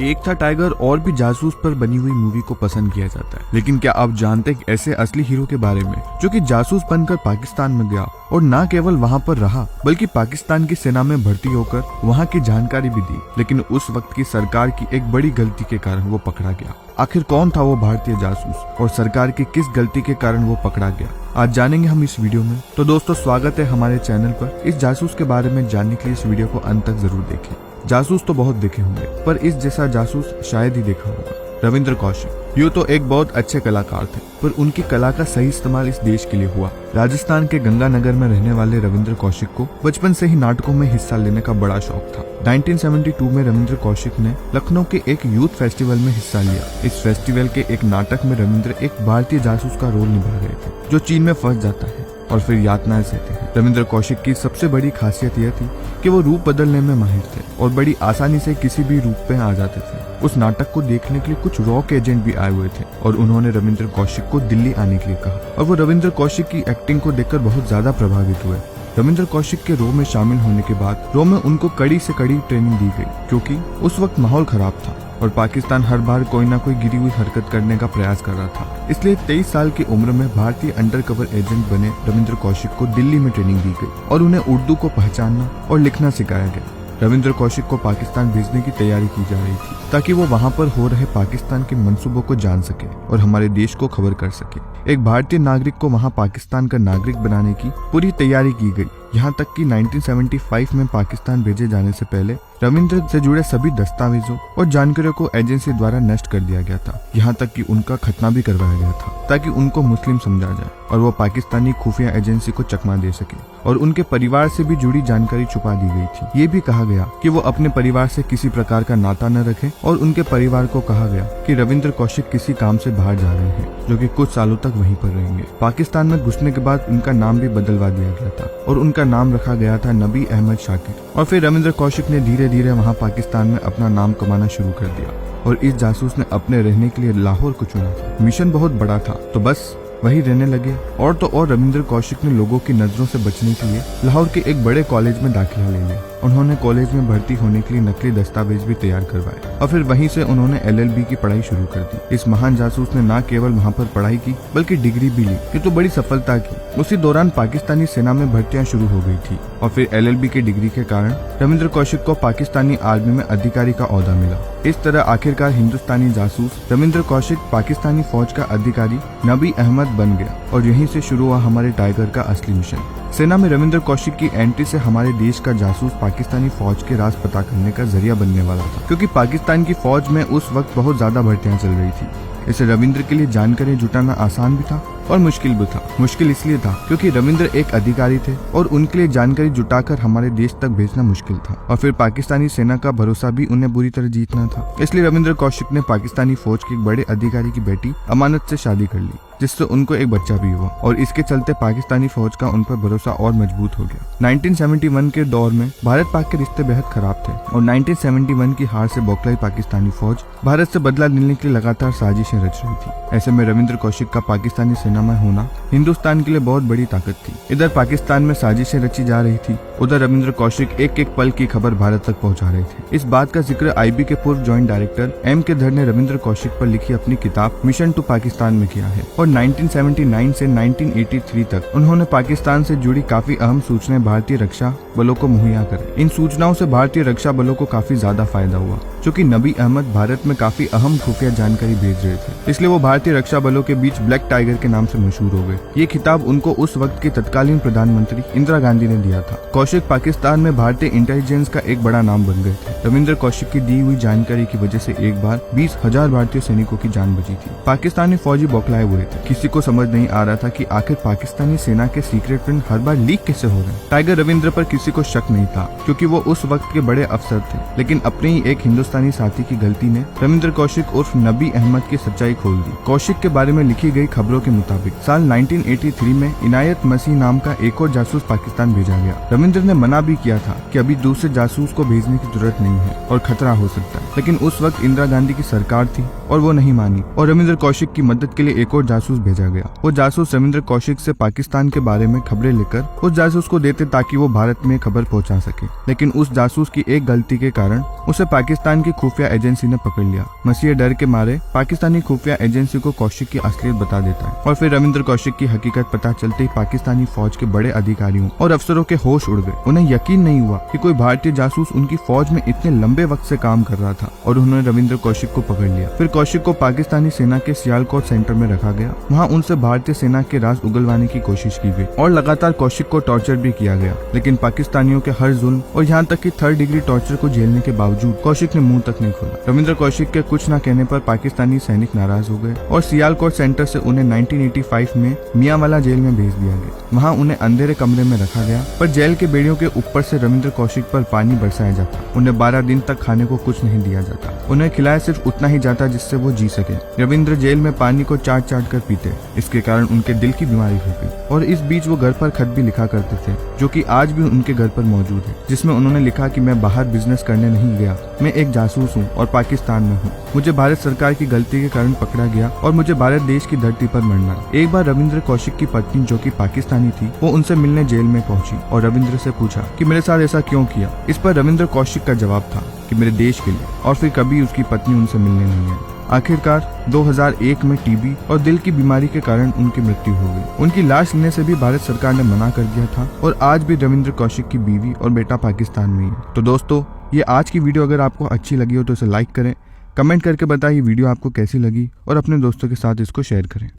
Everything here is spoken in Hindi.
एक था टाइगर और भी जासूस पर बनी हुई मूवी को पसंद किया जाता है, लेकिन क्या आप जानते हैं ऐसे असली हीरो के बारे में जो कि जासूस बनकर पाकिस्तान में गया और न केवल वहां पर रहा बल्कि पाकिस्तान की सेना में भर्ती होकर वहां की जानकारी भी दी, लेकिन उस वक्त की सरकार की एक बड़ी गलती के कारण वो पकड़ा गया। आखिर कौन था वो भारतीय जासूस और सरकार की किस गलती के कारण वो पकड़ा गया, आज जानेंगे हम इस वीडियो में। तो दोस्तों स्वागत है हमारे चैनल पर। इस जासूस के बारे में जानने के लिए इस वीडियो को अंत तक जरूर देखें। जासूस तो बहुत देखे होंगे पर इस जैसा जासूस शायद ही देखा होगा। रविंद्र कौशिक यूँ तो एक बहुत अच्छे कलाकार थे, पर उनकी कला का सही इस्तेमाल इस देश के लिए हुआ। राजस्थान के गंगानगर में रहने वाले रविंद्र कौशिक को बचपन से ही नाटकों में हिस्सा लेने का बड़ा शौक था। 1972 में रविंद्र कौशिक ने लखनऊ के एक यूथ फेस्टिवल में हिस्सा लिया। इस फेस्टिवल के एक नाटक में रविंद्र एक भारतीय जासूस का रोल निभा रहे थे जो चीन में फंस जाता है और फिर यातनाएं सहते हैं। रविंद्र कौशिक की सबसे बड़ी खासियत यह थी कि वो रूप बदलने में माहिर थे और बड़ी आसानी से किसी भी रूप में आ जाते थे। उस नाटक को देखने के लिए कुछ रॉक एजेंट भी आए हुए थे और उन्होंने रविंद्र कौशिक को दिल्ली आने के लिए कहा और वो रविंद्र कौशिक की एक्टिंग को देखकर बहुत ज्यादा प्रभावित हुए। रविंद्र कौशिक के रो में शामिल होने के बाद रो में उनको कड़ी से कड़ी ट्रेनिंग दी गई, क्योंकि उस वक्त माहौल खराब था और पाकिस्तान हर बार कोई ना कोई गिरी हुई हरकत करने का प्रयास कर रहा था। इसलिए 23 साल की उम्र में भारतीय अंडरकवर एजेंट बने रविंद्र कौशिक को दिल्ली में ट्रेनिंग दी गई और उन्हें उर्दू को पहचानना और लिखना सिखाया गया। रविंद्र कौशिक को पाकिस्तान भेजने की तैयारी की जा रही थी ताकि वो वहां पर हो रहे पाकिस्तान के मंसूबों को जान सके और हमारे देश को खबर कर सके। एक भारतीय नागरिक को वहां पाकिस्तान का नागरिक बनाने की पूरी तैयारी की गई। यहाँ तक कि 1975 में पाकिस्तान भेजे जाने से पहले रविंद्र से जुड़े सभी दस्तावेजों और जानकारियों को एजेंसी द्वारा नष्ट कर दिया गया था। यहाँ तक कि उनका खतना भी करवाया गया था ताकि उनको मुस्लिम समझा जाए और वो पाकिस्तानी खुफिया एजेंसी को चकमा दे सके, और उनके परिवार से भी जुड़ी जानकारी छुपा दी गई थी। ये भी कहा गया कि वो अपने परिवार से किसी प्रकार का नाता न रखें और उनके परिवार को कहा गया कि रविंद्र कौशिक किसी काम से बाहर जा रहे हैं जो कि कुछ सालों तक वहीं पर रहेंगे। पाकिस्तान में घुसने के बाद उनका नाम भी बदलवा दिया गया था और उनका नाम रखा गया था नबी अहमद शाकिर। और फिर रविंद्र कौशिक ने धीरे धीरे वहां पाकिस्तान में अपना नाम कमाना शुरू कर दिया और इस जासूस ने अपने रहने के लिए लाहौर को चुना था। मिशन बहुत बड़ा था तो बस वही रहने लगे। और तो और रविंद्र कौशिक ने लोगों की नजरों से बचने के लिए लाहौर के एक बड़े कॉलेज में दाखिला ले लिया। उन्होंने कॉलेज में भर्ती होने के लिए नकली दस्तावेज भी तैयार करवाए और फिर वहीं से उन्होंने LLB की पढ़ाई शुरू कर दी। इस महान जासूस ने न केवल वहां पर पढ़ाई की बल्कि डिग्री भी ली, ये तो बड़ी सफलता की। उसी दौरान पाकिस्तानी सेना में भर्तियां शुरू हो गई थी और फिर LLB की डिग्री के कारण रविंद्र कौशिक को पाकिस्तानी आर्मी में अधिकारी का ओहदा मिला। इस तरह आखिरकार हिंदुस्तानी जासूस रविंद्र कौशिक पाकिस्तानी फौज का अधिकारी नबी अहमद बन गया और यहीं से शुरू हुआ हमारे टाइगर का असली मिशन। सेना में रविंद्र कौशिक की एंट्री से हमारे देश का जासूस पाकिस्तानी फौज के राज पता करने का जरिया बनने वाला था, क्योंकि पाकिस्तान की फौज में उस वक्त बहुत ज्यादा भर्तियां चल रही थी। इसे रविंद्र के लिए जानकारी जुटाना आसान भी था और मुश्किल भी था। मुश्किल इसलिए था क्योंकि रविंद्र एक अधिकारी थे और उनके लिए जानकारी जुटाकर हमारे देश तक भेजना मुश्किल था, और फिर पाकिस्तानी सेना का भरोसा भी उन्हें बुरी तरह जीतना था। इसलिए रविंद्र कौशिक ने पाकिस्तानी फौज के एक बड़े अधिकारी की बेटी अमानत से शादी कर ली, जिससे उनको एक बच्चा भी हुआ और इसके चलते पाकिस्तानी फौज का उन पर भरोसा और मजबूत हो गया। 1971 के दौर में भारत पाक के रिश्ते बेहद खराब थे और 1971 की हार से बौखलाई पाकिस्तानी फौज भारत से बदला लेने के लिए लगातार साजिशें रच रही थी। ऐसे में रविंद्र कौशिक का पाकिस्तानी सेना में होना हिंदुस्तान के लिए बहुत बड़ी ताकत थी। इधर पाकिस्तान में साजिशें रची जा रही थी, उधर रविंद्र कौशिक एक एक पल की खबर भारत तक पहुंचा रहे थे। इस बात का जिक्र IB के पूर्व ज्वाइंट डायरेक्टर M.K. धर ने रविंद्र कौशिक पर लिखी अपनी किताब मिशन टू पाकिस्तान में किया है और 1979 से 1983 तक उन्होंने पाकिस्तान से जुड़ी काफी अहम सूचनाएं भारतीय रक्षा बलों को मुहैया करें। इन सूचनाओं से भारतीय रक्षा बलों को काफी ज्यादा फायदा हुआ, क्योंकि नबी अहमद भारत में काफी अहम खुफिया जानकारी भेज रहे थे। इसलिए वो भारतीय रक्षा बलों के बीच ब्लैक टाइगर के नाम से मशहूर हो गए। ये खिताब उनको उस वक्त की तत्कालीन प्रधानमंत्री इंदिरा गांधी ने दिया था। कौशिक पाकिस्तान में भारतीय इंटेलिजेंस का एक बड़ा नाम बन गए थे। रविंद्र कौशिक की दी हुई जानकारी की वजह से एक बार 20,000 भारतीय सैनिकों की जान बची थी। पाकिस्तानी फौजी बौखलाए हुए थे, किसी को समझ नहीं आ रहा था कि आखिर पाकिस्तानी सेना के सीक्रेट पिन हर बार लीक कैसे हो रहे हैं। टाइगर रविंद्र पर किसी को शक नहीं था, क्योंकि वो उस वक्त के बड़े अफसर थे, लेकिन अपने ही एक हिंदुस्तानी साथी की गलती ने रविंद्र कौशिक उर्फ नबी अहमद की सच्चाई खोल दी। कौशिक के बारे में लिखी गई खबरों के मुताबिक साल 1983 में इनायत मसीह नाम का एक और जासूस पाकिस्तान भेजा गया। रविंद्र ने मना भी किया था कि अभी दूसरे जासूस को भेजने की जरूरत नहीं है और खतरा हो सकता है, लेकिन उस वक्त इंदिरा गांधी की सरकार थी और वो नहीं मानी और रविंद्र कौशिक की मदद के लिए एक और जासूस भेजा गया। वो जासूस रविंद्र कौशिक से पाकिस्तान के बारे में खबरें लेकर उस जासूस को देते ताकि वो भारत में खबर पहुंचा सके। लेकिन उस जासूस की एक गलती के कारण उसे पाकिस्तान की खुफिया एजेंसी ने पकड़ लिया। मसीह डर के मारे पाकिस्तानी खुफिया एजेंसी को कौशिक की असलियत बता देता है और फिर रविंद्र कौशिक की हकीकत पता चलते ही पाकिस्तानी फौज के बड़े अधिकारियों और अफसरों के होश उड़ गए। उन्हें यकीन नहीं हुआ कि कोई भारतीय जासूस उनकी फौज में इतने लंबे वक्त से काम कर रहा था और उन्होंने रविंद्र कौशिक को पकड़ लिया। फिर कौशिक को पाकिस्तानी सेना के सियालकोट सेंटर में रखा गया। वहाँ उनसे भारतीय सेना के राज उगलवाने की कोशिश की गई और लगातार कौशिक को टॉर्चर भी किया गया। लेकिन पाकिस्तानियों के हर जुल्म और यहाँ तक कि 3rd डिग्री टॉर्चर को झेलने के बावजूद कौशिक ने मुंह तक नहीं खोला। रविंद्र कौशिक के कुछ न कहने पर पाकिस्तानी सैनिक नाराज हो गए और सियालकोट सेंटर से उन्हें 1985 में मियांवाला जेल में भेज दिया गया। वहाँ उन्हें अंधेरे कमरे में रखा गया, पर जेल के बेड़ियों के ऊपर से रविंद्र कौशिक पर पानी बरसाया जाता। उन्हें 12 दिन तक खाने को कुछ नहीं दिया जाता। उन्हें खिलाया सिर्फ उतना ही जाता जिससे वो जी सके। रविंद्र जेल में पानी को चाट चाट कर पीते, इसके कारण उनके दिल की बीमारी हो गई। और इस बीच वो घर पर खत भी लिखा करते थे, जो कि आज भी उनके घर पर मौजूद है, जिसमें उन्होंने लिखा कि मैं बाहर बिजनेस करने नहीं गया, मैं एक जासूस हूँ और पाकिस्तान में हूँ। मुझे भारत सरकार की गलती के कारण पकड़ा गया और मुझे भारत देश की धरती पर मरना। एक बार रविंद्र कौशिक की पत्नी, जो कि पाकिस्तानी थी, वो उनसे मिलने जेल में पहुंची और रविंद्र से पूछा कि मेरे साथ ऐसा क्यों किया। इस पर रविंद्र कौशिक का जवाब था कि मेरे देश के लिए, और फिर कभी उसकी पत्नी उनसे मिलने नहीं आई। आखिरकार 2001 में टीबी और दिल की बीमारी के कारण उनकी मृत्यु हो गई। उनकी लाश लेने से भी भारत सरकार ने मना कर दिया था और आज भी रविंद्र कौशिक की बीवी और बेटा पाकिस्तान में ही है। तो दोस्तों, ये आज की वीडियो अगर आपको अच्छी लगी हो तो इसे लाइक करें, कमेंट करके बताइए वीडियो आपको कैसी लगी और अपने दोस्तों के साथ इसको शेयर करें।